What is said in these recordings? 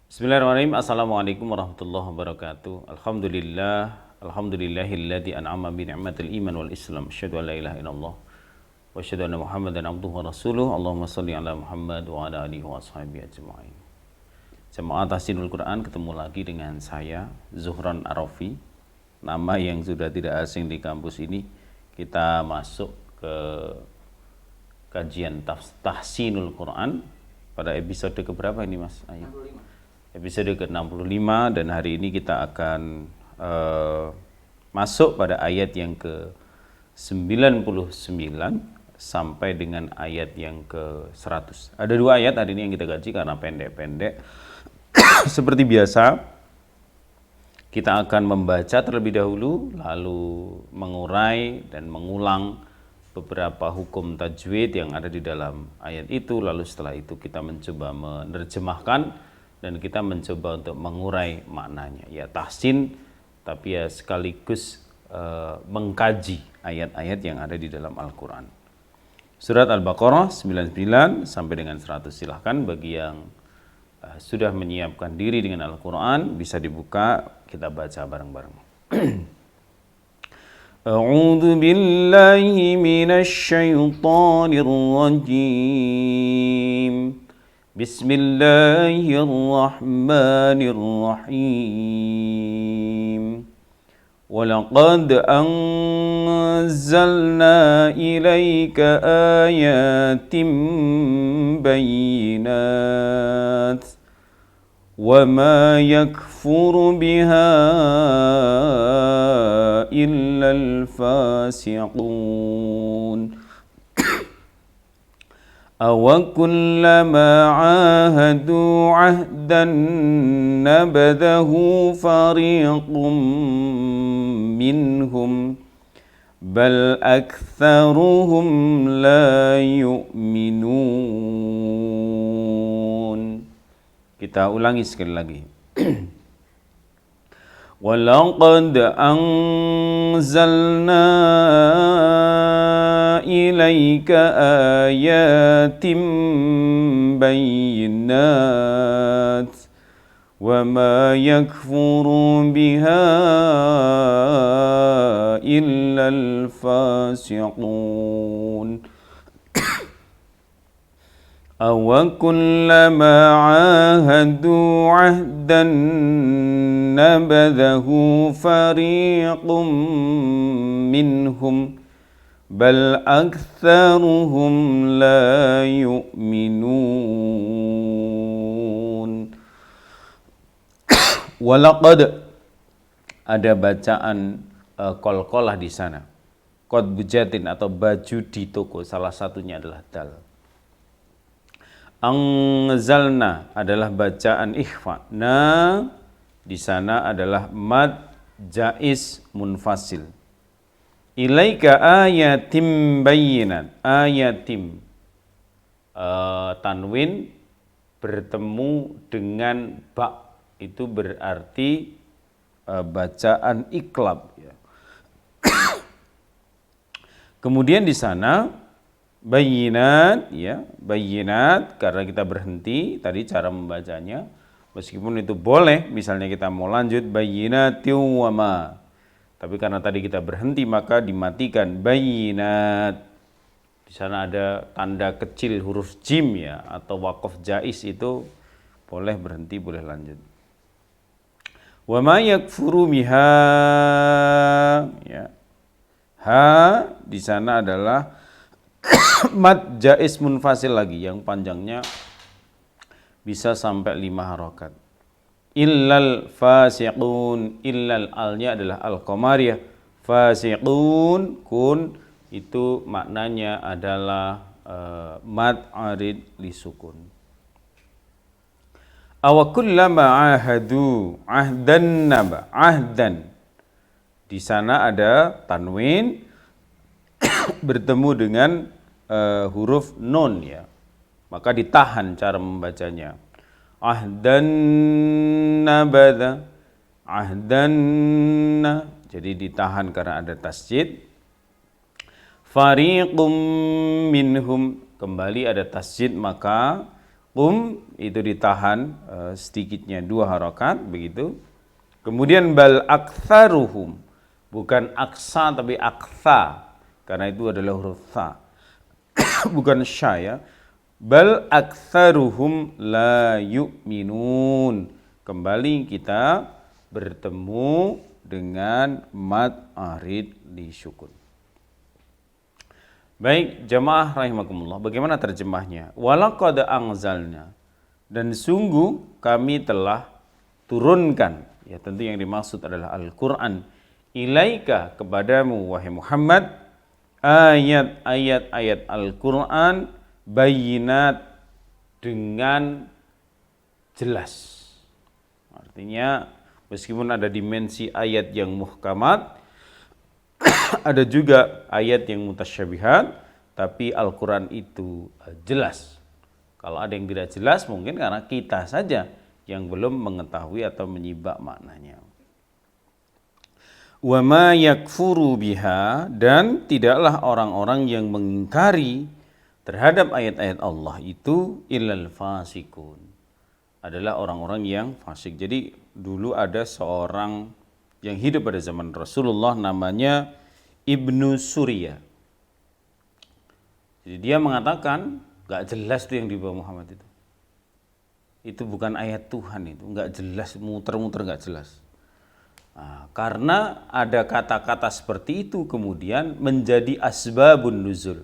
Bismillahirrahmanirrahim. Assalamualaikum warahmatullahi wabarakatuh. Alhamdulillahilladzi an'ama bi ni'matil iman wal islam. Asyhadu an la ilaha illallah wa asyhadu anna Muhammadan abduhu wa rasuluh. Allahumma shalli ala Muhammad wa ala alihi wa sahbihi ajma'in. Jemaah Tahsinul Quran, ketemu lagi dengan saya Zuhran Arafi. Nama yang sudah tidak asing di kampus ini. Kita masuk ke kajian Tahsinul Quran pada episode keberapa ini, Mas Ayu? 65. Episode ke-65, dan hari ini kita akan masuk pada ayat yang ke-99 sampai dengan ayat yang ke-100. Ada dua ayat hari ini yang kita kaji karena pendek-pendek. Seperti biasa, kita akan membaca terlebih dahulu, lalu mengurai dan mengulang beberapa hukum tajwid yang ada di dalam ayat itu. Lalu setelah itu kita mencoba menerjemahkan dan kita mencoba untuk mengurai maknanya. Ya tahsin, tapi ya sekaligus mengkaji ayat-ayat yang ada di dalam Al-Quran. Surat Al-Baqarah 99 sampai dengan 100. Silahkan bagi yang sudah menyiapkan diri dengan Al-Quran, bisa dibuka, kita baca bareng-bareng. A'udzu billahi minasy syaithanir rajim. Bismillahirrahmanirrahim. Walaqad anzalna ilaika ayatin bayyinat wa ma yakfuru biha illa al-fasiqun. أَوَكُلَّمَا عَاهَدُوا عَهْدًا نَبَذَهُ فَرِيقٌ مِّنْهُمْ بَلْ أَكْثَرُهُمْ لَا يُؤْمِنُونَ. Kita ulangi sekali lagi. وَلَقَدْ أَنزَلْنَا إِلَيْكَ آيَاتٍ بَيِّنَاتٍ وَمَا يَكْفُرُ بِهَا إِلَّا الْفَاسِقُونَ. أَوَكُلَّمَا عَاهَدُوا عَهْدًا نَبَذَهُ فَرِيقٌ مِّنْهُمْ بَلْ أَكْثَرُهُمْ لَا يُؤْمِنُونَ. Walaqad, ada bacaan qalqalah di sana. Qad bujatin atau baju di toko, salah satunya adalah dal. Anzalna adalah bacaan ikhfa. Na di sana adalah mad jaiz munfasil. Ilaika ayatim bayyinat. Ayatim tanwin bertemu dengan ba, itu berarti bacaan iklab ya. Kemudian di sana bayyinat ya, bayyinat karena kita berhenti tadi cara membacanya, meskipun itu boleh misalnya kita mau lanjut bayyinatiu wa ma, tapi karena tadi kita berhenti maka dimatikan bayyinat. Di sana ada tanda kecil huruf jim ya, atau waqaf jaiz, itu boleh berhenti, boleh lanjut. Wa ma yakfuru biha ya. Ha di sana adalah mad jaiz munfasil lagi yang panjangnya bisa sampai 5 harokat. Illal fasiqun, illal alnya adalah al-qamariyah. Fasiqun kun itu maknanya adalah mad arid li sukun. Awakullama ahadu ahdan naba, ahdan di sana ada tanwin bertemu dengan huruf nun ya, maka ditahan cara membacanya. Ahdan nabadha, ahdan, jadi ditahan karena ada tasjid. Fariqum minhum, kembali ada tasjid maka qum itu ditahan sedikitnya 2 harakat begitu. Kemudian bal aktsaruhum, bukan aksa tapi aktsa, karena itu adalah huruf tha. Bukan sya ya. Bal aktsaruhum la yu'minun. Kembali kita bertemu dengan mad arid di sukun. Baik, jamaah rahimakumullah, bagaimana terjemahnya? Walaqad anzalna, dan sungguh kami telah turunkan, ya tentu yang dimaksud adalah Al-Quran, ilaika kepadamu wahai Muhammad, ayat Al-Quran bayinat dengan jelas. Artinya meskipun ada dimensi ayat yang muhkamat, ada juga ayat yang mutasyabihat, tapi Al-Quran itu jelas. Kalau ada yang tidak jelas mungkin karena kita saja yang belum mengetahui atau menyibak maknanya. Wa ma yakfuru biha, dan tidaklah orang-orang yang mengingkari terhadap ayat-ayat Allah itu illal fasikun, adalah orang-orang yang fasik. Jadi dulu ada seorang yang hidup pada zaman Rasulullah namanya Ibnu Surya. Jadi dia mengatakan gak jelas tuh yang dibawa Muhammad itu. Itu bukan ayat Tuhan, itu gak jelas, muter-muter gak jelas. Nah, karena ada kata-kata seperti itu kemudian menjadi asbabun nuzul,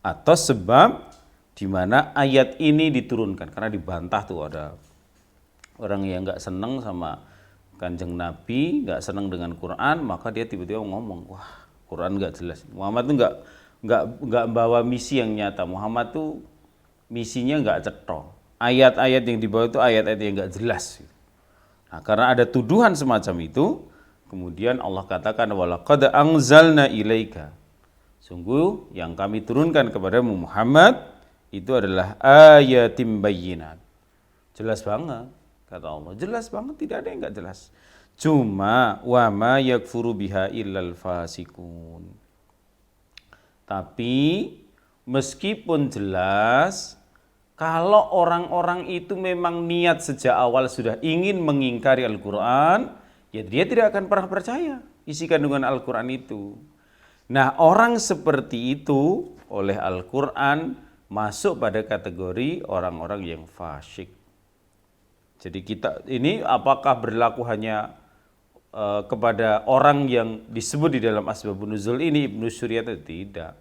atau sebab di mana ayat ini diturunkan. Karena dibantah tuh, ada orang yang gak seneng sama Kanjeng Nabi, gak seneng dengan Quran, maka dia tiba-tiba ngomong, wah Quran gak jelas. Muhammad tuh gak bawa misi yang nyata. Muhammad tuh misinya gak cetha. Ayat-ayat yang dibawa itu ayat-ayat yang gak jelas. Nah, karena ada tuduhan semacam itu, kemudian Allah katakan walaqad anzalna ilaika, sungguh yang kami turunkan kepadamu Muhammad itu adalah ayatim bayyinat. Jelas banget, kata Allah. Jelas banget, tidak ada yang enggak jelas. Cuma wa ma yakfuru biha illal fasikun. Tapi meskipun jelas, kalau orang-orang itu memang niat sejak awal sudah ingin mengingkari Al-Quran, ya dia tidak akan pernah percaya isi kandungan Al-Quran itu. Nah, orang seperti itu oleh Al-Quran masuk pada kategori orang-orang yang fasyik. Jadi kita ini apakah berlaku hanya kepada orang yang disebut di dalam Asbabun Nuzul ini Ibnu Surya itu? Tidak.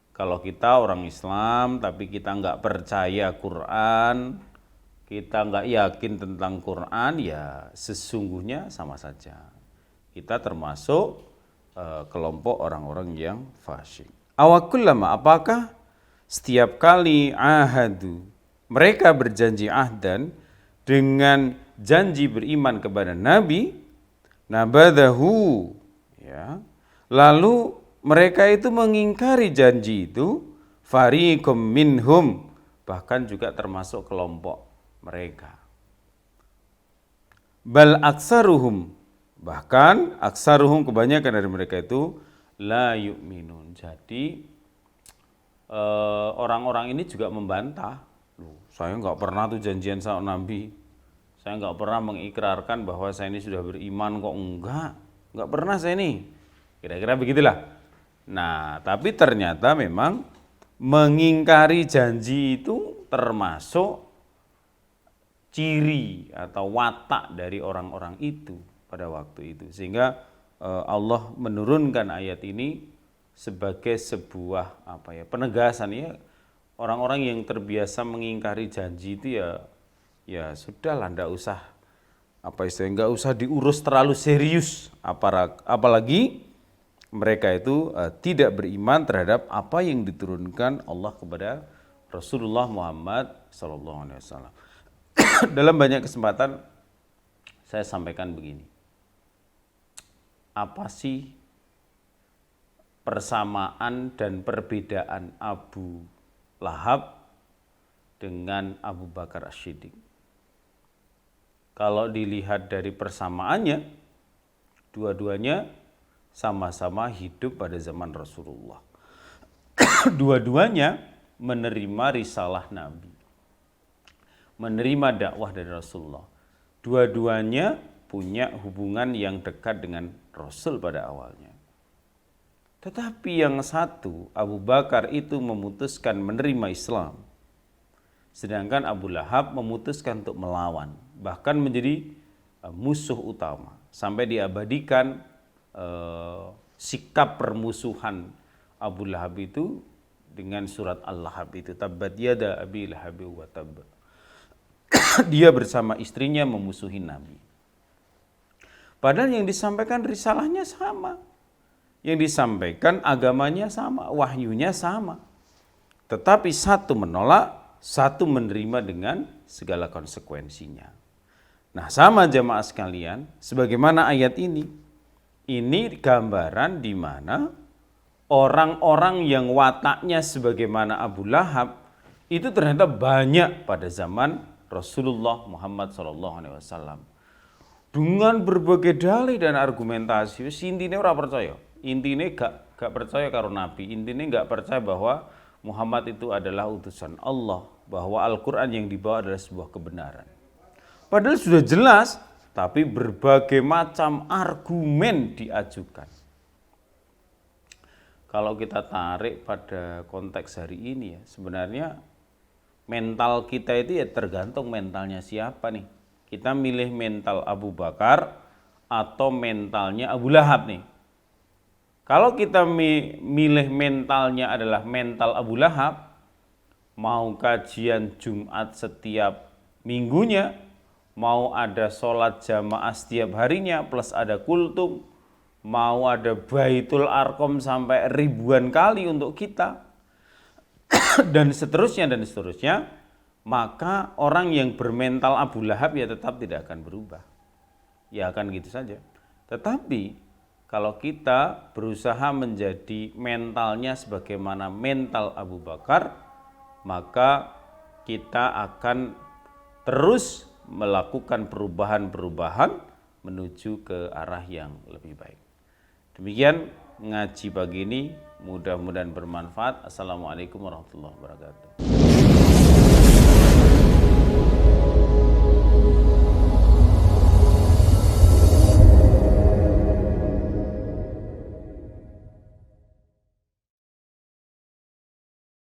Kalau kita orang Islam tapi kita nggak percaya Quran, kita nggak yakin tentang Quran, ya sesungguhnya sama saja. Kita termasuk kelompok orang-orang yang fasyik. Awakullama, apakah setiap kali ahadu, mereka berjanji ahdan dengan janji beriman kepada Nabi, nabadahu, ya, lalu mereka itu mengingkari janji itu, fariqum minhum, bahkan juga termasuk kelompok mereka. Bal aksaruhum, bahkan aksaruhum kebanyakan dari mereka itu la yu'minun. Jadi orang-orang ini juga membantah. Saya nggak pernah tuh janjian sama Nabi. Saya nggak pernah mengikrarkan bahwa saya ini sudah beriman kok, nggak pernah saya ini. Kira-kira begitulah. Nah, tapi ternyata memang mengingkari janji itu termasuk ciri atau watak dari orang-orang itu pada waktu itu. Sehingga Allah menurunkan ayat ini sebagai sebuah penegasan, ya. Orang-orang yang terbiasa mengingkari janji itu ya sudahlah, nggak usah nggak usah diurus terlalu serius, apalagi mereka itu tidak beriman terhadap apa yang diturunkan Allah kepada Rasulullah Muhammad SAW. Dalam banyak kesempatan saya sampaikan begini, apa sih persamaan dan perbedaan Abu Lahab dengan Abu Bakar As-Siddiq? Kalau dilihat dari persamaannya, dua-duanya sama-sama hidup pada zaman Rasulullah. Dua-duanya menerima risalah Nabi. menerima dakwah dari Rasulullah. Dua-duanya punya hubungan yang dekat dengan Rasul pada awalnya. Tetapi yang satu, Abu Bakar itu memutuskan menerima Islam. Sedangkan Abu Lahab memutuskan untuk melawan. Bahkan menjadi musuh utama. Sampai diabadikan sikap permusuhan Abu Lahab itu dengan surat Al-Lahab itu. Tabbat yada abi lahabi wa tab. Dia bersama istrinya memusuhi Nabi. Padahal yang disampaikan risalahnya sama. Yang disampaikan agamanya sama, wahyunya sama. Tetapi satu menolak, satu menerima dengan segala konsekuensinya. Nah, sama jamaah sekalian, sebagaimana ayat ini gambaran di mana orang-orang yang wataknya sebagaimana Abu Lahab itu ternyata banyak pada zaman Rasulullah Muhammad SAW. Dengan berbagai dalih dan argumentasi, intinya ora percaya. Intinya gak percaya karo Nabi. Intinya gak percaya bahwa Muhammad itu adalah utusan Allah, bahwa Al-Quran yang dibawa adalah sebuah kebenaran. Padahal sudah jelas, tapi berbagai macam argumen diajukan. Kalau kita tarik pada konteks hari ini ya, sebenarnya mental kita itu ya tergantung mentalnya siapa nih. Kita milih mental Abu Bakar atau mentalnya Abu Lahab nih. Kalau kita milih mentalnya adalah mental Abu Lahab, mau kajian Jumat setiap minggunya, mau ada sholat jamaah setiap harinya, plus ada kultum, mau ada Baitul Arqam sampai ribuan kali untuk kita, dan seterusnya, maka orang yang bermental Abu Lahab ya tetap tidak akan berubah. Ya akan gitu saja. Tetapi kalau kita berusaha menjadi mentalnya sebagaimana mental Abu Bakar, maka kita akan terus melakukan perubahan-perubahan menuju ke arah yang lebih baik. Demikian ngaji pagi ini, mudah-mudahan bermanfaat. Assalamualaikum warahmatullahi wabarakatuh.